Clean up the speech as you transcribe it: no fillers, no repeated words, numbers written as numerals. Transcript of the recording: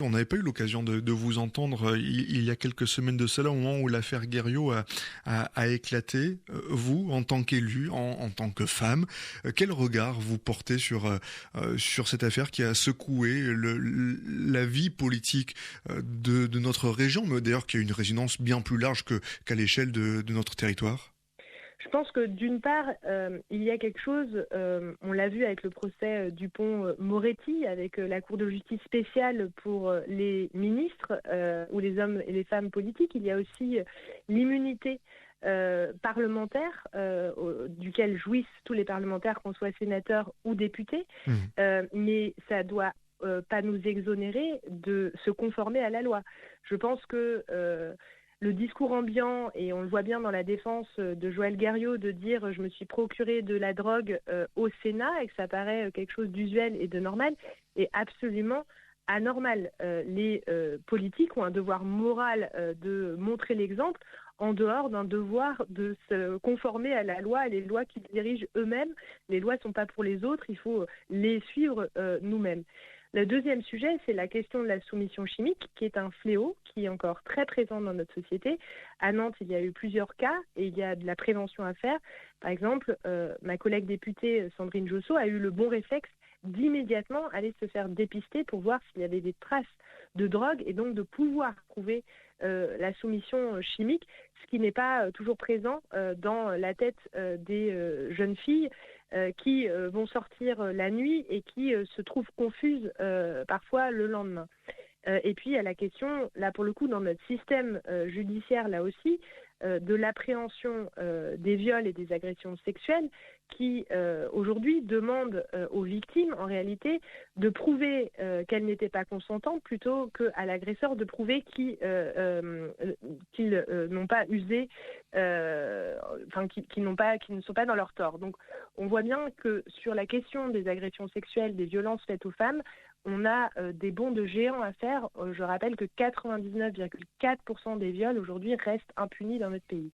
On n'avait pas eu l'occasion de vous entendre il y a quelques semaines de cela, au moment où l'affaire Guerriau a éclaté. Vous, en tant qu'élu, en tant que femme, quel regard vous portez sur cette affaire qui a secoué la vie politique de notre région, mais d'ailleurs qui a une résonance bien plus large qu'à l'échelle de notre territoire? Je pense que d'une part, il y a quelque chose, on l'a vu avec le procès Dupond-Moretti, avec la Cour de justice spéciale pour les ministres ou les hommes et les femmes politiques. Il y a aussi l'immunité parlementaire duquel jouissent tous les parlementaires, qu'on soit sénateurs ou députés. Mmh. Mais ça doit pas nous exonérer de se conformer à la loi. Je pense que le discours ambiant, et on le voit bien dans la défense de Joël Guerriau, de dire je me suis procuré de la drogue au Sénat, et que ça paraît quelque chose d'usuel et de normal, est absolument anormal. Les politiques ont un devoir moral de montrer l'exemple, en dehors d'un devoir de se conformer à la loi, et les lois qu'ils dirigent eux-mêmes. Les lois ne sont pas pour les autres, il faut les suivre nous-mêmes. Le deuxième sujet, c'est la question de la soumission chimique, qui est un fléau qui est encore très présent dans notre société. À Nantes, il y a eu plusieurs cas et il y a de la prévention à faire. Par exemple, ma collègue députée Sandrine Josso a eu le bon réflexe d'immédiatement aller se faire dépister pour voir s'il y avait des traces de drogue, et donc de pouvoir prouver la soumission chimique, ce qui n'est pas toujours présent dans la tête des jeunes filles qui vont sortir la nuit et qui se trouvent confuses parfois le lendemain. Et puis, il y a la question, là pour le coup, dans notre système judiciaire, là aussi, de l'appréhension des viols et des agressions sexuelles qui, aujourd'hui, demande aux victimes, en réalité, de prouver qu'elles n'étaient pas consentantes plutôt qu'à l'agresseur de prouver qu'ils n'ont pas usé, qu'ils ne sont pas dans leur tort. Donc, on voit bien que sur la question des agressions sexuelles, des violences faites aux femmes, on a des bonds de géants à faire. Je rappelle que 99,4% des viols aujourd'hui restent impunis dans notre pays.